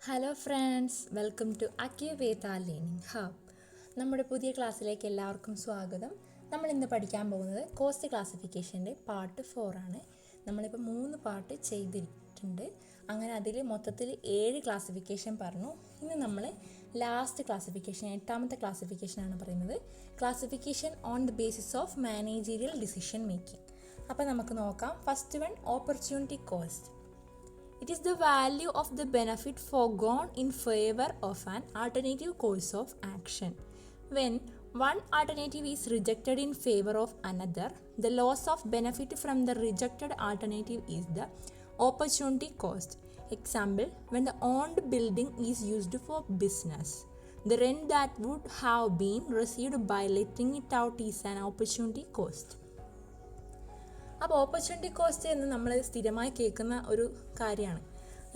Hello friends, welcome to അക്യുവേത learning hub. നമ്മുടെ പുതിയ ക്ലാസ്സിലേക്ക് എല്ലാവർക്കും സ്വാഗതം. നമ്മൾ ഇന്ന് പഠിക്കാൻ പോകുന്നത് കോസ്റ്റ് ക്ലാസിഫിക്കേഷൻ്റെ പാർട്ട് 4 ആണ്. നമ്മളിപ്പോൾ 3 പാർട്ട് ചെയ്തിട്ടുണ്ട്. അങ്ങനെ അതിൽ മൊത്തത്തിൽ 7 ക്ലാസിഫിക്കേഷൻ പറഞ്ഞു. ഇന്ന് നമ്മൾ ലാസ്റ്റ് ക്ലാസിഫിക്കേഷൻ, 8ാമത്തെ ക്ലാസിഫിക്കേഷനാണ് പറയുന്നത്. Classification on the basis of managerial decision making. അപ്പോൾ നമുക്ക് നോക്കാം. First one, opportunity cost. It is the value of the benefit foregone in favor of an alternative course of action. When one alternative is rejected in favor of another, the loss of benefit from the rejected alternative is the opportunity cost. Example, when the owned building is used for business, the rent that would have been received by letting it out is an opportunity cost. അപ്പോൾ opportunity cost എന്ന് നമ്മൾ സ്ഥിരമായി കേൾക്കുന്ന ഒരു കാര്യമാണ്.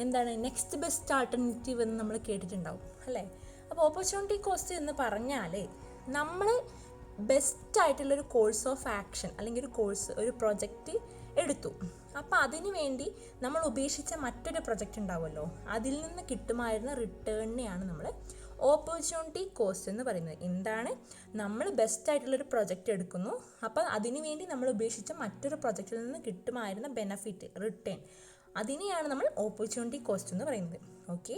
എന്താണ് next best alternative എന്ന് നമ്മൾ കേട്ടിട്ടുണ്ടാവും അല്ലേ? അപ്പോൾ ഓപ്പർച്യൂണിറ്റി കോസ്റ്റ് എന്ന് പറഞ്ഞാൽ നമ്മൾ ബെസ്റ്റായിട്ടുള്ളൊരു കോഴ്സ് ഓഫ് ആക്ഷൻ അല്ലെങ്കിൽ ഒരു പ്രൊജക്റ്റ് എടുത്തു. അപ്പോൾ അതിനു വേണ്ടി നമ്മൾ ഉപേക്ഷിച്ച മറ്റൊരു പ്രൊജക്റ്റ് ഉണ്ടാവുമല്ലോ, അതിൽ നിന്ന് കിട്ടുമായിരുന്ന റിട്ടേണിനെയാണ് നമ്മൾ ഓപ്പർച്യൂണിറ്റി കോസ്റ്റ് എന്ന് പറയുന്നത്. എന്താണ്, നമ്മൾ ബെസ്റ്റായിട്ടുള്ളൊരു പ്രൊജക്റ്റ് എടുക്കുന്നു, അപ്പോൾ അതിനു വേണ്ടി നമ്മൾ ഉപേക്ഷിച്ച മറ്റൊരു പ്രൊജക്റ്റിൽ നിന്ന് കിട്ടുമായിരുന്ന ബെനഫിറ്റ്, റിട്ടേൺ, അതിനെയാണ് നമ്മൾ ഓപ്പർച്യൂണിറ്റി കോസ്റ്റ് എന്ന് പറയുന്നത്. ഓക്കെ,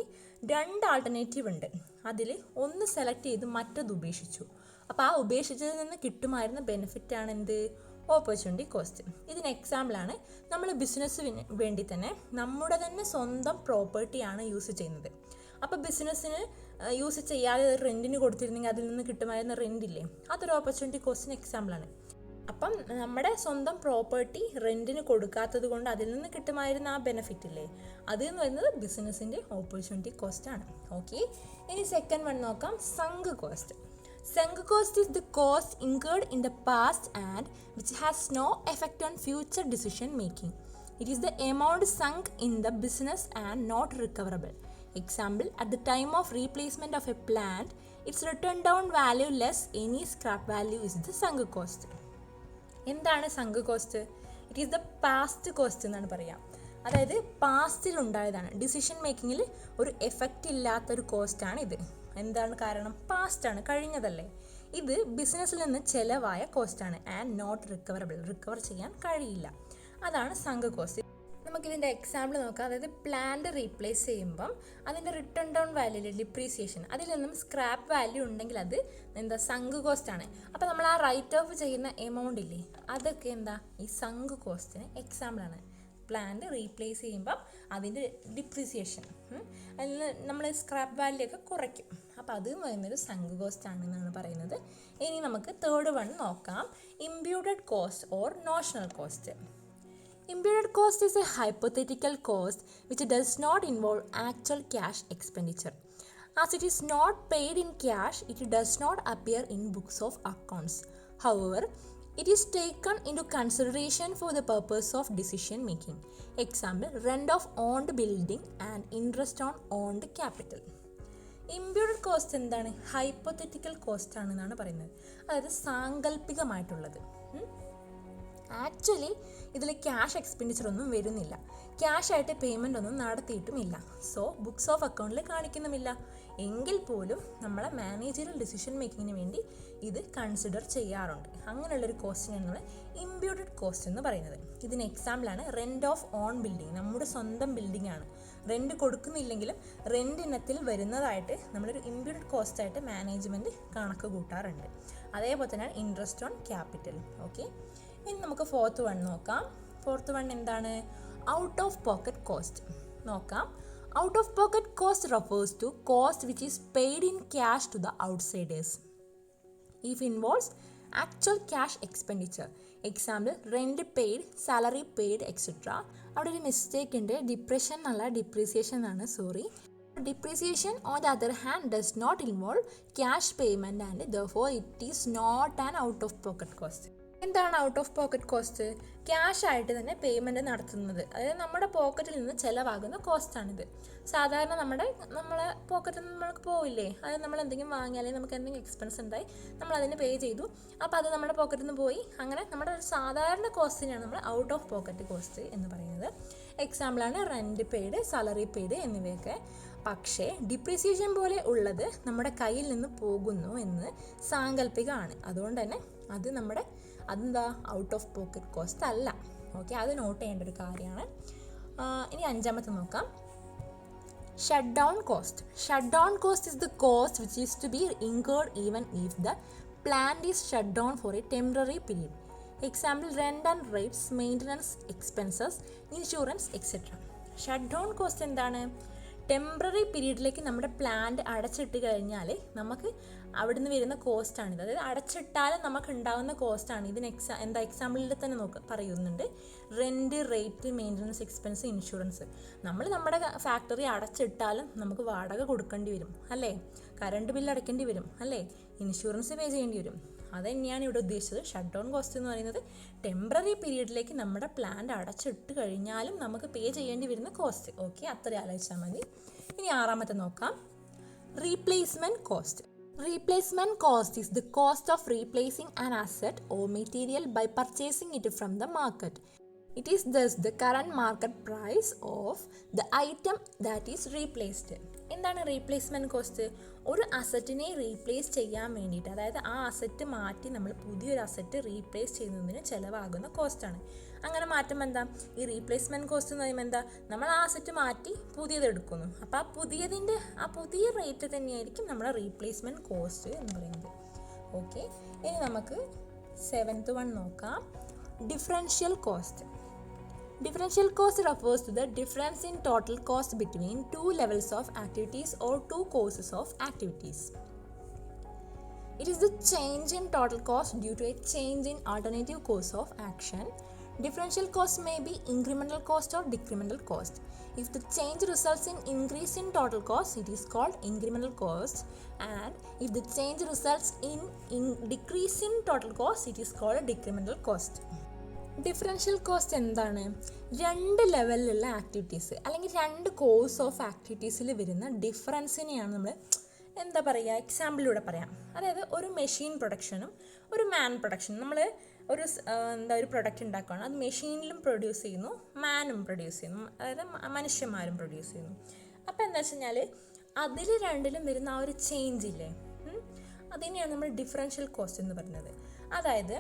2 ആൾട്ടർനേറ്റീവ് ഉണ്ട്. അതിൽ ഒന്ന് സെലക്ട് ചെയ്ത് മറ്റത് ഉപേക്ഷിച്ചു. അപ്പോൾ ആ ഉപേക്ഷിച്ചതിൽ നിന്ന് കിട്ടുമായിരുന്ന ബെനിഫിറ്റാണ് എന്ത്, ഓപ്പർച്യൂണിറ്റി കോസ്റ്റ്. ഇതിന് എക്സാമ്പിളാണ്, നമ്മൾ ബിസിനസ്സിന് വേണ്ടി തന്നെ നമ്മുടെ തന്നെ സ്വന്തം പ്രോപ്പർട്ടിയാണ് യൂസ് ചെയ്യുന്നത്. അപ്പോൾ ബിസിനസ്സിന് യൂസ് ചെയ്യാതെ റെൻറ്റിന് കൊടുത്തിരുന്നെങ്കിൽ അതിൽ നിന്ന് കിട്ടുമായിരുന്ന റെൻറ്റില്ലേ, അതൊരു ഓപ്പർച്യൂണിറ്റി കോസ്റ്റിന് എക്സാമ്പിളാണ്. അപ്പം നമ്മുടെ സ്വന്തം പ്രോപ്പർട്ടി റെൻറ്റിന് കൊടുക്കാത്തത് കൊണ്ട് അതിൽ നിന്ന് കിട്ടുമായിരുന്ന ആ ബെനിഫിറ്റ് ഇല്ലേ, അത് എന്ന് പറയുന്നത് ബിസിനസ്സിൻ്റെ ഓപ്പർച്യൂണിറ്റി കോസ്റ്റ് ആണ്. ഓക്കെ, ഇനി സെക്കൻഡ് വൺ നോക്കാം, sunk cost. Sunk cost is the cost incurred in the past and which has no effect on future decision making. It is the amount sunk in the business and not recoverable. Example, at the time of replacement of a plant, its written down value less any scrap value is the sunk cost. എന്താണ് sunk cost? It is the past cost എന്നാണ് പറയുക. അതായത് പാസ്റ്റിൽ ഉണ്ടായതാണ്, decision മേക്കിങ്ങിൽ ഒരു effect ഇല്ലാത്തൊരു കോസ്റ്റാണ് ഇത്. എന്താണ് കാരണം? പാസ്റ്റാണ്, കഴിഞ്ഞതല്ലേ. ഇത് ബിസിനസ്സിൽ നിന്ന് ചിലവായ കോസ്റ്റാണ് ആൻഡ് നോട്ട് റിക്കവറബിൾ, റിക്കവർ ചെയ്യാൻ കഴിയില്ല. അതാണ് സങ്ക് കോസ്റ്റ്. നമുക്കിതിൻ്റെ എക്സാമ്പിൾ നോക്കാം. അതായത് പ്ലാന്റ് റീപ്ലേസ് ചെയ്യുമ്പം അതിൻ്റെ റിട്ടേൺ ഡൗൺ വാല്യൂ, ഡിപ്രീസിയേഷൻ, അതിൽ നിന്നും സ്ക്രാപ്പ് വാല്യൂ ഉണ്ടെങ്കിൽ അത് എന്താ, സങ്ക് കോസ്റ്റാണ്. അപ്പോൾ നമ്മൾ ആ റൈറ്റ് ഓഫ് ചെയ്യുന്ന എമൗണ്ട് ഇല്ലേ, അതൊക്കെ എന്താ, ഈ സങ്ക് കോസ്റ്റിന് എക്സാമ്പിളാണ്. പ്ലാന്റ് റീപ്ലേസ് ചെയ്യുമ്പം അതിൻ്റെ ഡിപ്രീസിയേഷൻ, അതിൽ നിന്ന് നമ്മൾ സ്ക്രാപ്പ് വാല്യൂ ഒക്കെ കുറയ്ക്കും. അപ്പോൾ അത് പറയുന്നൊരു സങ്ക് കോസ്റ്റ് ആണെന്നാണ് പറയുന്നത്. ഇനി നമുക്ക് തേർഡ് വൺ നോക്കാം, imputed cost or notional cost. Imputed cost is a hypothetical cost which does not involve actual cash expenditure. As it is not paid in cash, it does not appear in books of accounts. However, it is taken into consideration for the purpose of decision making. Example, rent of owned building and interest on owned capital. Imputed cost എന്താണ്? Hypothetical cost ആണെന്നാണ് പറയുന്നത്. അതായത് സാങ്കല്പികമായിട്ടുള്ളത്. Actually ഇതിൽ cash expenditure ഒന്നും വരുന്നില്ല, cash ആയിട്ട് payment ഒന്നും നടത്തിയിട്ടുമില്ല, so books of അക്കൗണ്ടിൽ കാണിക്കുന്നുമില്ല. എങ്കിൽ പോലും നമ്മളെ മാനേജറിയൽ ഡിസിഷൻ മേക്കിങ്ങിന് വേണ്ടി ഇത് കൺസിഡർ ചെയ്യാറുണ്ട്. അങ്ങനെയുള്ളൊരു കോസ്റ്റിനാണ് നമ്മൾ ഇംപ്യൂട്ടഡ് കോസ്റ്റ് എന്ന് പറയുന്നത്. ഇതിന് എക്സാമ്പിളാണ് റെൻറ്റ് ഓഫ് ഓൺ ബിൽഡിംഗ്. നമ്മുടെ സ്വന്തം ബിൽഡിംഗ് ആണ്, റെൻറ്റ് കൊടുക്കുന്നില്ലെങ്കിലും റെൻറ്റ് ഇനത്തിൽ വരുന്നതായിട്ട് നമ്മളൊരു ഇംപ്യൂട്ടഡ് കോസ്റ്റായിട്ട് മാനേജ്മെൻറ്റ് കണക്ക് കൂട്ടാറുണ്ട്. അതേപോലെ തന്നെയാണ് ഇൻട്രസ്റ്റ് ഓൺ ക്യാപിറ്റൽ. ഓക്കെ, ഇനി നമുക്ക് ഫോർത്ത് വൺ നോക്കാം. ഫോർത്ത് വൺ എന്താണ്? ഔട്ട് ഓഫ് പോക്കറ്റ് കോസ്റ്റ് നോക്കാം. Out of pocket cost refers to cost which is paid in cash to the outsiders. If involves actual cash expenditure. Example, rent paid, salary paid, etc. അവിടെ ഒരു mistake ഉണ്ട്, depression അല്ല depreciation ആണ്, sorry. Depreciation on the other hand does not involve cash payment and therefore it is not an out of pocket cost. എന്താണ് out of pocket cost? Cash ആയിട്ട് തന്നെ payment നടത്തുന്നത്, അതായത് നമ്മുടെ പോക്കറ്റിൽ നിന്ന് ചിലവാകുന്ന കോസ്റ്റാണിത്. സാധാരണ നമ്മളെ പോക്കറ്റിൽ നിന്ന് നമ്മൾക്ക് പോവില്ലേ, അതായത് നമ്മൾ എന്തെങ്കിലും വാങ്ങിയാലേ നമുക്ക് എന്തെങ്കിലും എക്സ്പെൻസ് ഉണ്ടായി നമ്മളതിന് പേ ചെയ്തു, അപ്പോൾ അത് നമ്മുടെ പോക്കറ്റിൽ നിന്ന് പോയി. അങ്ങനെ നമ്മുടെ ഒരു സാധാരണ കോസ്റ്റിനെയാണ് നമ്മൾ ഔട്ട് ഓഫ് പോക്കറ്റ് കോസ്റ്റ് എന്ന് പറയുന്നത്. എക്സാമ്പിളാണ് റെൻറ്റ് പെയ്ഡ്, സാലറി പെയ്ഡ് എന്നിവയൊക്കെ. പക്ഷേ ഡിപ്രീസിയേഷൻ പോലെ ഉള്ളത് നമ്മുടെ കയ്യിൽ നിന്ന് പോകുന്നു എന്ന് സാങ്കല്പികമാണ്. അതുകൊണ്ട് തന്നെ അതെന്താ ഔട്ട് ഓഫ് പോക്കറ്റ് കോസ്റ്റ് അല്ല. ഓക്കെ, അത് നോട്ട് ചെയ്യേണ്ട ഒരു കാര്യമാണ്. ഇനി അഞ്ചാമത്തെ നോക്കാം. Shut down cost. Shut down cost is the cost which is to be incurred even if the plant is shut down for a temporary period. Example rent and rates, maintenance expenses, insurance etcetera. Shut down cost എന്താണ്? Temporary പീരീഡിലേക്ക് നമ്മുടെ plant അടച്ചിട്ട് കഴിഞ്ഞാൽ നമുക്ക് അവിടെ നിന്ന് വരുന്ന കോസ്റ്റാണിത്. അതായത് അടച്ചിട്ടാലും നമുക്ക് ഉണ്ടാകുന്ന കോസ്റ്റാണ്. ഇതിന് എക്സാമ്പിളിൽ തന്നെ പറയുന്നുണ്ട്. Rent, rate, maintenance expense, insurance. നമ്മുടെ ഫാക്ടറി അടച്ചിട്ടാലും നമുക്ക് വാടക കൊടുക്കേണ്ടി വരും അല്ലേ, കറണ്ട് ബില്ല് അടയ്ക്കേണ്ടി വരും അല്ലേ, ഇൻഷുറൻസ് പേ ചെയ്യേണ്ടി വരും. അത് തന്നെയാണ് ഇവിടെ ഉദ്ദേശിച്ചത്. ഷട്ട് ഡൗൺ കോസ്റ്റ് എന്ന് പറയുന്നത് ടെമ്പററി പീരീഡിലേക്ക് നമ്മുടെ പ്ലാന്റ് അടച്ചിട്ട് കഴിഞ്ഞാലും നമുക്ക് പേ ചെയ്യേണ്ടി വരുന്ന കോസ്റ്റ്. ഓക്കെ, അത്ര ആലോചിച്ചാൽ മതി. ഇനി ആറാമത്തെ നോക്കാം. Replacement cost. Replacement cost is the cost of replacing an asset or material by purchasing it from the market. It is thus the current market price of the item that is replaced. എന്താണ് replacement cost? ഒരു അസറ്റിനെ replace ചെയ്യാൻ വേണ്ടിയിട്ട്, അതായത് ആ asset മാറ്റി നമ്മൾ പുതിയൊരു asset replace ചെയ്യുന്നതിന് ചിലവാകുന്ന കോസ്റ്റാണ്. അങ്ങനെ മാറ്റുമ്പോൾ എന്താ, ഈ റീപ്ലേസ്മെൻറ്റ് കോസ്റ്റ് എന്ന് പറയുമ്പോൾ എന്താ, നമ്മൾ ആ അസറ്റ് മാറ്റി പുതിയത് എടുക്കുന്നു. അപ്പോൾ ആ പുതിയ റേറ്റ് തന്നെയായിരിക്കും നമ്മുടെ റീപ്ലേസ്മെൻറ്റ് കോസ്റ്റ് എന്ന് പറയുന്നത്. ഓക്കെ, ഇനി നമുക്ക് 7th one നോക്കാം. Differential cost. Differential cost refers to the difference in total cost between two levels of activities or two courses of activities. It is the change in total cost due to a change in alternative course of action. Differential cost may be incremental cost or decremental cost. If the change results in increase in total cost, it is called incremental cost, and if the change results in decrease in total cost, it is called decremental cost. Differential cost എന്താണ്? രണ്ട് ലെവലിലുള്ള activities അല്ലെങ്കിൽ രണ്ട് course of ആക്ടിവിറ്റീസിൽ വരുന്ന ഡിഫറൻസിനെയാണ് നമ്മൾ എന്താ പറയുക, എക്സാമ്പിളിലൂടെ പറയാം. അതായത് ഒരു മെഷീൻ പ്രൊഡക്ഷനും ഒരു മാൻ പ്രൊഡക്ഷനും. നമ്മൾ ഒരു പ്രൊഡക്റ്റ് ഉണ്ടാക്കുകയാണ്, അത് മെഷീനിലും പ്രൊഡ്യൂസ് ചെയ്യുന്നു, മാനും പ്രൊഡ്യൂസ് ചെയ്യുന്നു, അതായത് മനുഷ്യന്മാരും പ്രൊഡ്യൂസ് ചെയ്യുന്നു. അപ്പോൾ എന്താ വെച്ച് കഴിഞ്ഞാൽ അതിൽ രണ്ടിലും വരുന്ന ആ ഒരു ചേഞ്ച് ഇല്ലേ, അതിനെയാണ് നമ്മൾ ഡിഫറൻഷ്യൽ കോസ്റ്റ് എന്ന് പറയുന്നത്. അതായത്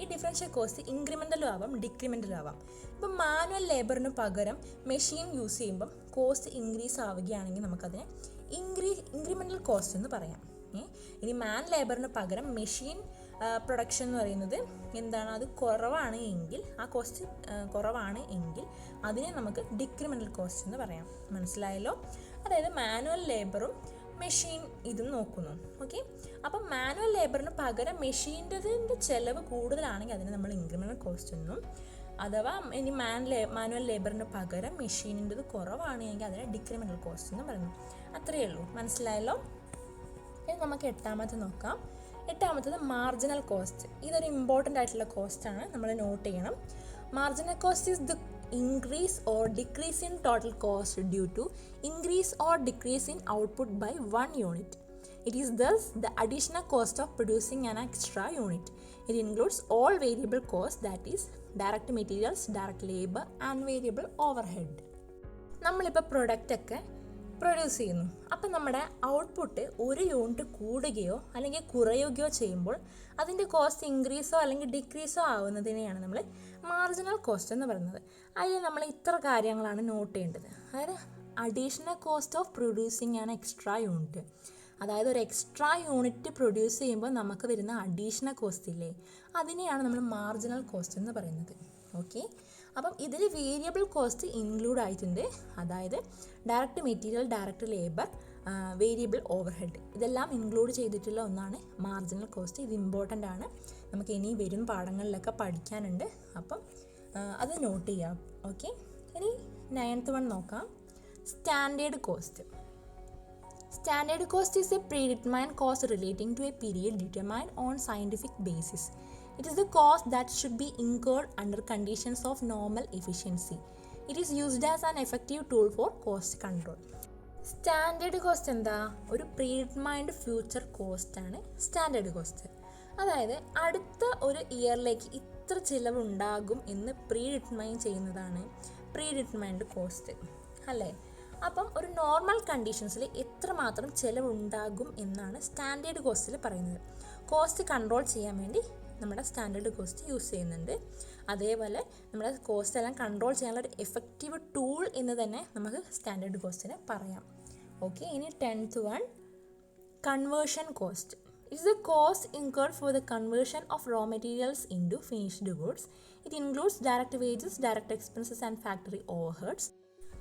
ഈ ഡിഫറൻഷ്യൽ കോസ്റ്റ് ഇൻക്രിമെൻ്റലും ആവാം ഡിക്രിമെൻ്റലും ആവാം. ഇപ്പം മാനുവൽ ലേബറിന് പകരം മെഷീൻ യൂസ് ചെയ്യുമ്പം കോസ്റ്റ് ഇൻക്രീസ് ആവുകയാണെങ്കിൽ നമുക്കതിനെ ഇൻക്രിമെൻ്റൽ കോസ്റ്റ് എന്ന് പറയാം. ഇനി മാൻ ലേബറിന് പകരം മെഷീൻ പ്രൊഡക്ഷൻ എന്ന് പറയുന്നത് എന്താണ്, അത് കുറവാണ് എങ്കിൽ, ആ കോസ്റ്റ് കുറവാണ് എങ്കിൽ അതിനെ നമുക്ക് ഡിക്രിമെൻ്റൽ കോസ്റ്റ് എന്ന് പറയാം. മനസ്സിലായല്ലോ? അതായത് മാനുവൽ ലേബറും മെഷീൻ ഇതും നോക്കുന്നു. ഓക്കെ, അപ്പം മാനുവൽ ലേബറിന് പകരം മെഷീൻ്റെതിൻ്റെ ചിലവ് കൂടുതലാണെങ്കിൽ അതിനെ നമ്മൾ ഇൻക്രിമെൻ്റൽ കോസ്റ്റ് എന്നും, അഥവാ ഇനി മാനുവൽ ലേബറിന് പകരം മെഷീനിൻ്റെത് കുറവാണെങ്കിൽ അതിനെ ഡിക്രിമെൻ്റൽ കോസ്റ്റ് എന്ന് പറയുന്നു. അത്രയേ ഉള്ളൂ. മനസ്സിലായല്ലോ? ഇനി നമുക്ക് എട്ടാമത്തെ നോക്കാം. എട്ടാമത്തത് മാർജിനൽ കോസ്റ്റ്. ഇതൊരു ഇമ്പോർട്ടൻ്റ് ആയിട്ടുള്ള കോസ്റ്റാണ്, നമ്മൾ നോട്ട് ചെയ്യണം. Marginal cost is the increase or decrease in total cost due to increase or decrease in output by 1 unit. It is thus the additional cost of producing an extra unit. It includes all variable costs, that is direct materials, direct labor and variable overhead. നമ്മളിപ്പോൾ പ്രൊഡക്റ്റൊക്കെ produce ചെയ്യുന്നു. അപ്പം നമ്മുടെ output ഒരു unit കൂടുകയോ അല്ലെങ്കിൽ കുറയുകയോ ചെയ്യുമ്പോൾ അതിൻ്റെ കോസ്റ്റ് ഇൻക്രീസോ അല്ലെങ്കിൽ ഡിക്രീസോ ആവുന്നതിനെയാണ് നമ്മൾ മാർജിനൽ കോസ്റ്റ് എന്ന് പറയുന്നത്. അതിൽ നമ്മൾ ഇത്ര കാര്യങ്ങളാണ് നോട്ട് ചെയ്യേണ്ടത്. അതായത് additional cost of producing an extra unit. അതായത് ഒരു എക്സ്ട്രാ യൂണിറ്റ് പ്രൊഡ്യൂസ് ചെയ്യുമ്പോൾ നമുക്ക് വരുന്ന അഡീഷണൽ കോസ്റ്റ് ഇല്ലേ, അതിനെയാണ് നമ്മൾ മാർജിനൽ കോസ്റ്റ് എന്ന് പറയുന്നത്. ഓക്കെ, അപ്പം ഇതിൽ വേരിയബിൾ കോസ്റ്റ് ഇൻക്ലൂഡ് ആയിട്ടുണ്ട്. അതായത് direct material, direct labour, variable overhead, ഇതെല്ലാം ഇൻക്ലൂഡ് ചെയ്തിട്ടുള്ള ഒന്നാണ് മാർജിനൽ കോസ്റ്റ്. ഇത് ഇമ്പോർട്ടൻ്റ് ആണ്, നമുക്ക് ഇനി വരും പാഠങ്ങളിലൊക്കെ പഠിക്കാനുണ്ട്. അപ്പം അത് നോട്ട് ചെയ്യാം. ഓക്കെ, ഇനി 9th one നോക്കാം. Standard cost. Standard cost is a predetermined cost relating to a period determined on scientific basis. It is the cost that should be incurred under conditions of normal efficiency. It is used as an effective tool for cost control. Standard cost എന്താ? ഒരു predetermined future കോസ്റ്റാണ് standard cost. അതായത് അടുത്ത ഒരു ഇയറിലേക്ക് ഇത്ര ചിലവുണ്ടാകും എന്ന് പ്രീഡിറ്റർമൈൻ ചെയ്യുന്നതാണ് predetermined cost അല്ലേ. അപ്പം ഒരു നോർമൽ കണ്ടീഷൻസിൽ എത്രമാത്രം ചിലവുണ്ടാകും എന്നാണ് സ്റ്റാൻഡേർഡ് കോസ്റ്റിൽ പറയുന്നത്. കോസ്റ്റ് കൺട്രോൾ ചെയ്യാൻ വേണ്ടി നമ്മുടെ സ്റ്റാൻഡേർഡ് കോസ്റ്റ് യൂസ് ചെയ്യുന്നുണ്ട്. അതേപോലെ നമ്മുടെ കോസ്റ്റ് എല്ലാം കൺട്രോൾ ചെയ്യാനുള്ള ഒരു എഫക്റ്റീവ് ടൂൾ എന്ന് തന്നെ നമുക്ക് സ്റ്റാൻഡേർഡ് കോസ്റ്റിനെ പറയാം. ഓക്കെ, ഇനി 10th one, conversion cost. It is the cost incurred for the conversion of raw materials into finished goods. It includes direct wages, direct expenses and factory overheads.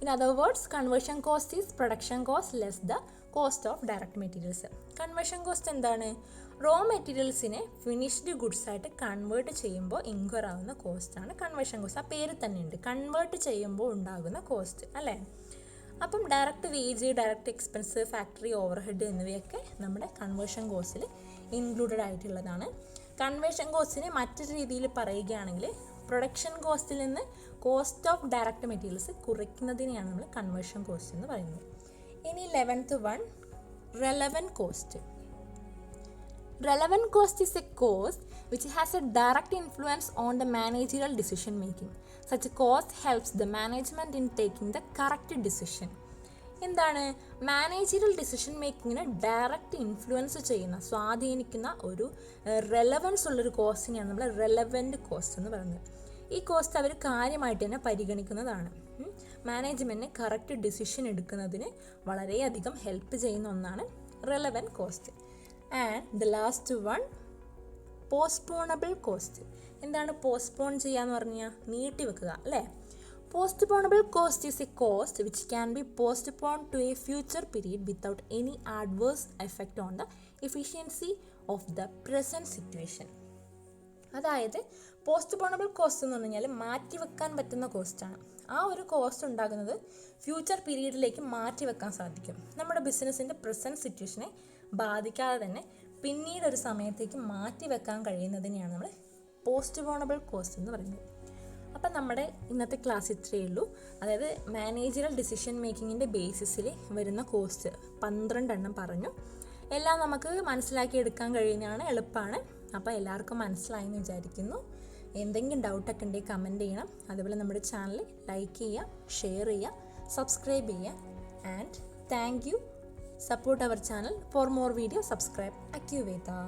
In other words, conversion cost is production cost less the cost of direct materials. Conversion cost എന്താണ്? Raw മെറ്റീരിയൽസിനെ finished goods ആയിട്ട് convert ചെയ്യുമ്പോൾ ഇൻക്വർ ആകുന്ന കോസ്റ്റാണ് conversion cost. ആ പേര് തന്നെ ഉണ്ട്, convert ചെയ്യുമ്പോൾ ഉണ്ടാകുന്ന കോസ്റ്റ് അല്ലേ. അപ്പം direct wage, direct expense, factory overhead എന്നിവയൊക്കെ നമ്മുടെ കൺവേർഷൻ കോസ്റ്റിൽ ഇൻക്ലൂഡഡ് ആയിട്ടുള്ളതാണ്. കൺവേർഷൻ കോസ്റ്റിനെ മറ്റൊരു രീതിയിൽ പറയുകയാണെങ്കിൽ പ്രൊഡക്ഷൻ കോസ്റ്റിൽ നിന്ന് കോസ്റ്റ് ഓഫ് ഡയറക്റ്റ് മെറ്റീരിയൽസ് കുറയ്ക്കുന്നതിനെയാണ് നമ്മൾ കൺവേർഷൻ കോസ്റ്റ് എന്ന് പറയുന്നത്. ഇനി 11th one, relevant cost. Relevant cost is a cost which has a direct influence on the managerial decision making. Such a cost helps the management in taking the correct decision. എന്താണ്? Managerial decision മേക്കിങ്ങിനെ direct influence ചെയ്യുന്ന, സ്വാധീനിക്കുന്ന ഒരു relevance ഉള്ളൊരു കോസ്റ്റിനെയാണ് നമ്മൾ relevant cost എന്ന് പറയുന്നത്. ഈ cost അവർ കാര്യമായിട്ട് തന്നെ പരിഗണിക്കുന്നതാണ്. മാനേജ്മെൻറ്റിന് കറക്റ്റ് ഡിസിഷൻ എടുക്കുന്നതിന് വളരെയധികം ഹെൽപ്പ് ചെയ്യുന്ന ഒന്നാണ് relevant cost. And the last one, postponable cost. എന്താണ് പോസ്റ്റ്പോൺ ചെയ്യാന്ന് പറഞ്ഞാൽ? നീട്ടി വെക്കുക അല്ലേ. Postponable cost is a cost which can be postpone to a future period without any adverse effect on the efficiency of the present situation. അതായത് postponable cost എന്ന് പറഞ്ഞാൽ മാറ്റിവെക്കാൻ പറ്റുന്ന കോസ്റ്റാണ്. ആ ഒരു കോസ്റ്റ് ഉണ്ടാകുന്നത് ഫ്യൂച്ചർ പീരീഡിലേക്ക് മാറ്റിവെക്കാൻ സാധിക്കും. നമ്മുടെ ബിസിനസ്സിൻ്റെ പ്രസൻറ്റ് സിറ്റുവേഷനെ ബാധിക്കാതെ തന്നെ പിന്നീട് ഒരു സമയത്തേക്ക് മാറ്റിവെക്കാൻ കഴിയുന്നതിനെയാണ് നമ്മൾ പോസ്റ്റ്പോണബിൾ കോസ്റ്റ് എന്ന് പറയുന്നത്. അപ്പം നമ്മുടെ ഇന്നത്തെ ക്ലാസ് ഇത്രയേ ഉള്ളൂ. അതായത് മാനേജറൽ ഡിസിഷൻ മേക്കിങ്ങിൻ്റെ ബേസിസിൽ വരുന്ന കോസ്റ്റ് 12 പറഞ്ഞു. എല്ലാം നമുക്ക് മനസ്സിലാക്കി എടുക്കാൻ കഴിയുന്നതാണ്, എളുപ്പമാണ്. അപ്പോൾ എല്ലാവർക്കും മനസ്സിലായെന്ന് വിചാരിക്കുന്നു. എന്തെങ്കിലും ഡൗട്ടൊക്കെ ഉണ്ടെങ്കിൽ കമൻറ്റ് ചെയ്യണം. അതുപോലെ നമ്മുടെ ചാനൽ ലൈക്ക് ചെയ്യുക, ഷെയർ ചെയ്യുക, സബ്സ്ക്രൈബ് ചെയ്യുക. And thank you. Support our channel. For more videos, subscribe AccuVeda.